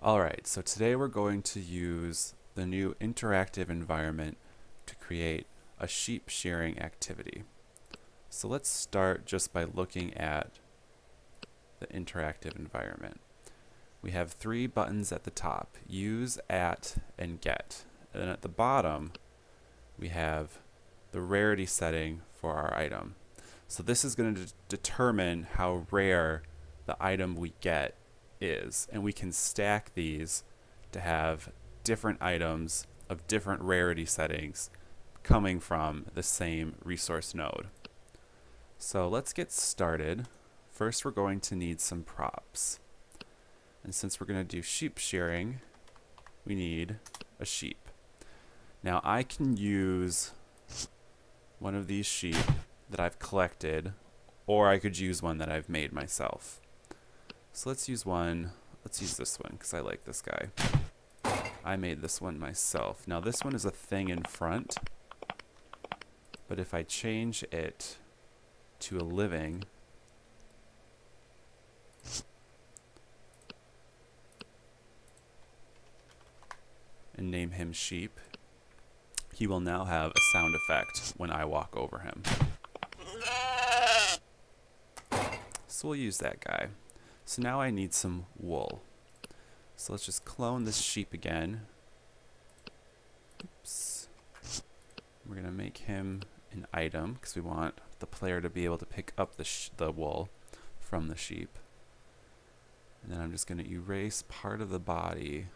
Alright, so today we're going to use the new interactive environment to create a sheep shearing activity. So let's start just by looking at the interactive environment. We have three buttons at the top: use, at, and get. And then at the bottom we have the rarity setting for our item. So this is going to determine how rare the item we get is, and we can stack these to have different items of different rarity settings coming from the same resource node. So let's get started. First we're going to need some props, and since we're going to do sheep shearing, we need a sheep. Now I can use one of these sheep that I've collected, or I could use one that I've made myself. So let's use this one because I like this guy. I made this one myself. Now this one is a thing in front, but if I change it to a living, and name him Sheep, he will now have a sound effect when I walk over him. So we'll use that guy. So now I need some wool. So let's just clone this sheep again. Oops. We're going to make him an item because we want the player to be able to pick up the wool from the sheep. And then I'm just going to erase part of the body.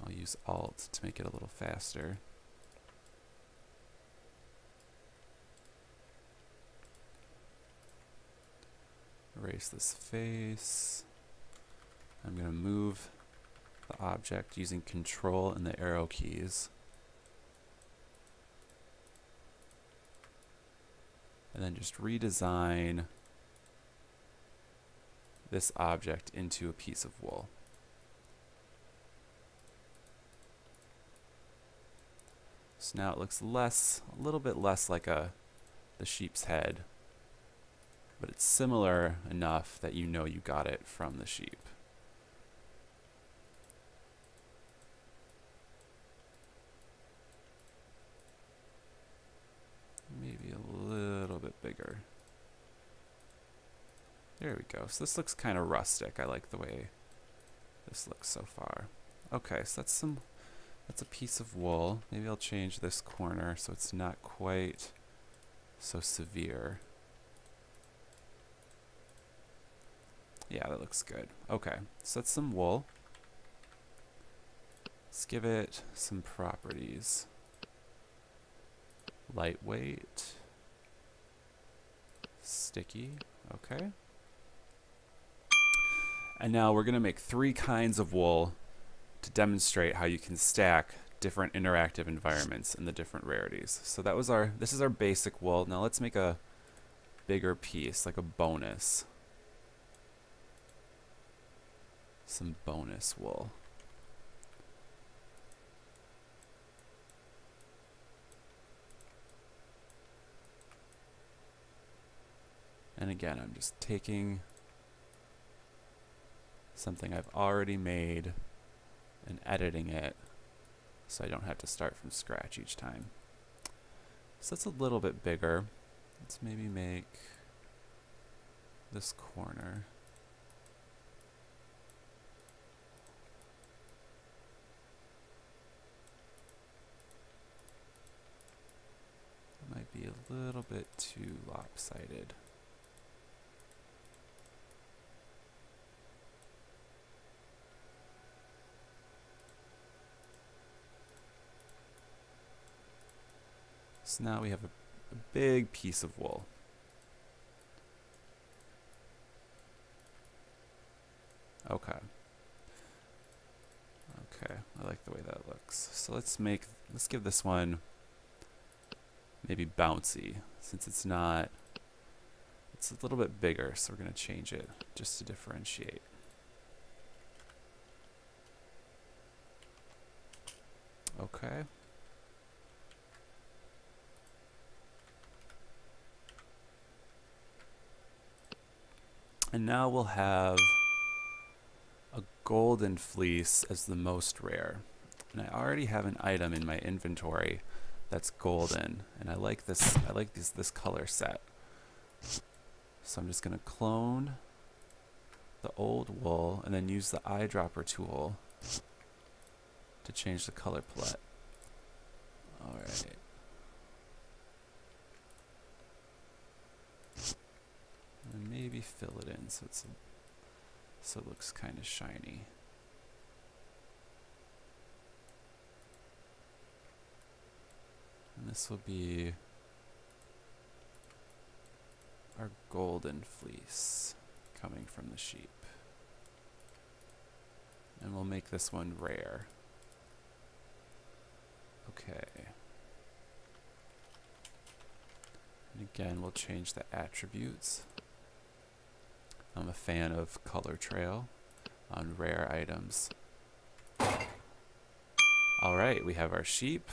I'll use Alt to make it a little faster. Erase this face. I'm going to move the object using Control and the arrow keys. And then just redesign this object into a piece of wool. So now it looks a little bit less like the sheep's head, but it's similar enough that you know you got it from the sheep. Maybe a little bit bigger. There we go. So this looks kind of rustic. I like the way this looks so far. Okay, so that's a piece of wool. Maybe I'll change this corner so it's not quite so severe. Yeah, that looks good. Okay, so that's some wool. Let's give it some properties. Lightweight, sticky, okay. And now we're going to make three kinds of wool to demonstrate how you can stack different interactive environments and the different rarities. So this is our basic wool. Now let's make a bigger piece, like a bonus. Some bonus wool. And again, I'm just taking something I've already made and editing it so I don't have to start from scratch each time. So that's a little bit bigger. Let's maybe make this corner. It might be a little bit too lopsided. So now we have a big piece of wool. Okay. Okay, I like the way that looks. So let's give this one maybe bouncy, since it's a little bit bigger, so we're going to change it just to differentiate. Okay. And now we'll have a golden fleece as the most rare. And I already have an item in my inventory that's golden, and I like this color set. So I'm just going to clone the old wool and then use the eyedropper tool to change the color palette. Alright. And maybe fill it in so it looks kind of shiny. And this will be our golden fleece coming from the sheep. And we'll make this one rare. Okay. And again, we'll change the attributes. I'm a fan of color trail on rare items. Alright, we have our sheep,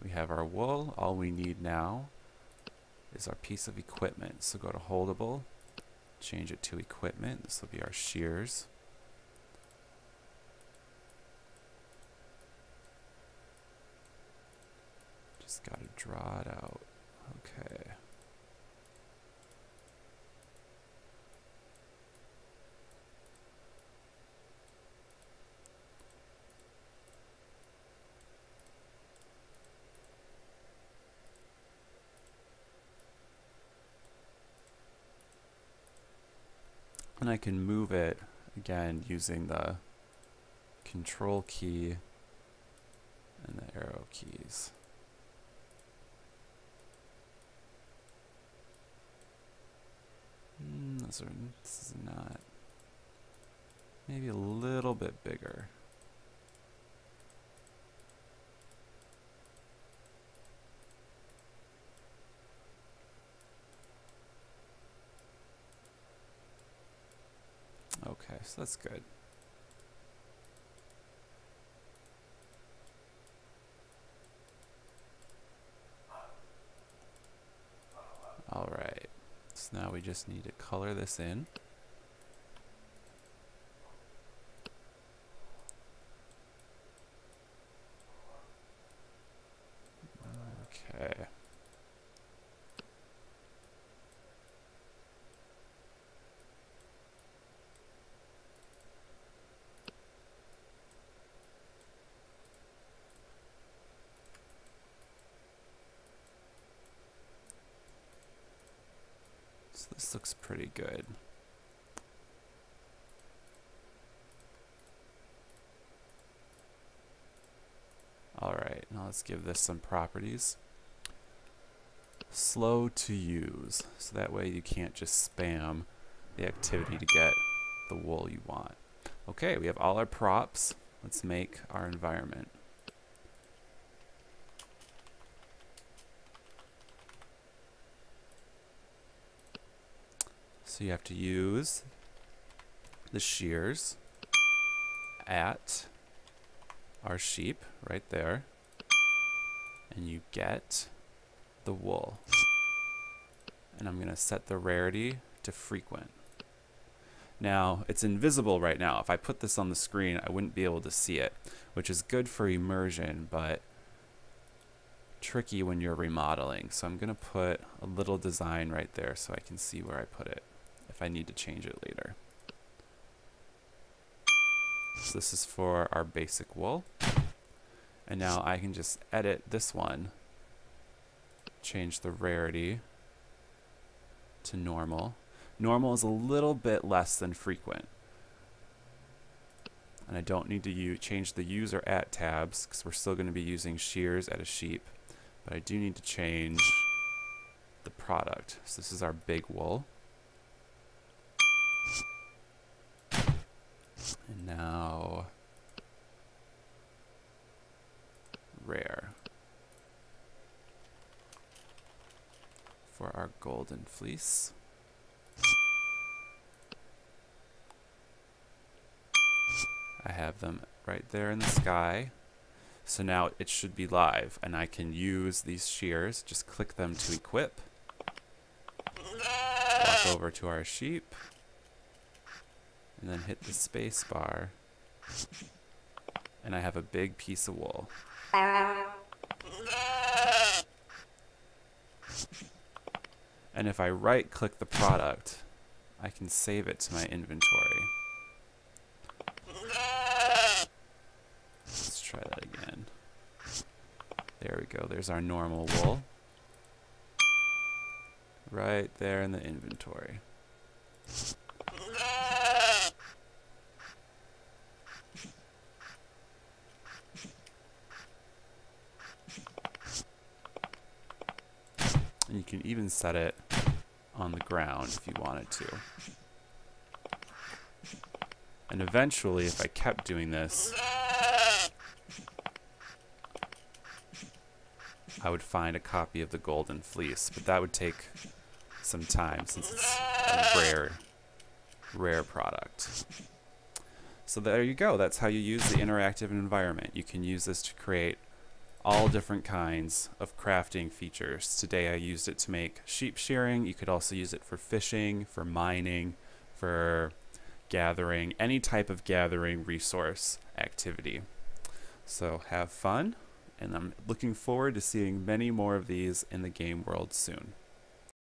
we have our wool. All we need now is our piece of equipment. So go to holdable, change it to equipment. This will be our shears. Just gotta draw it out. Okay. And I can move it again using the control key and the arrow keys. This is not, maybe a little bit bigger. Okay, so that's good. All right, so now we just need to color this in. Okay. So this looks pretty good. Alright, now let's give this some properties. Slow to use, so that way you can't just spam the activity to get the wool you want. Okay, we have all our props. Let's make our environment. So you have to use the shears at our sheep right there, and you get the wool. And I'm going to set the rarity to frequent. Now, it's invisible right now. If I put this on the screen, I wouldn't be able to see it, which is good for immersion, but tricky when you're remodeling. So I'm going to put a little design right there so I can see where I put it if I need to change it later. So this is for our basic wool. And now I can just edit this one, change the rarity to normal. Normal is a little bit less than frequent. And I don't need to change the use or at tabs because we're still going to be using shears at a sheep. But I do need to change the product. So this is our big wool. And now rare for our golden fleece. I have them right there in the sky. So now it should be live, and I can use these shears, just click them to equip. Walk over to our sheep, and then hit the space bar And I have a big piece of wool. And if I right-click the product, I can save it to my inventory. Let's try that again. There we go. There's our normal wool. Right there in the inventory. And you can even set it on the ground if you wanted to. And eventually, if I kept doing this, I would find a copy of the Golden Fleece, but that would take some time since it's a rare product. So there you go. That's how you use the interactive environment. You can use this to create all different kinds of crafting features. Today I used it to make sheep shearing. You could also use it for fishing, for mining, for gathering, any type of gathering resource activity. So have fun, and I'm looking forward to seeing many more of these in the game world soon.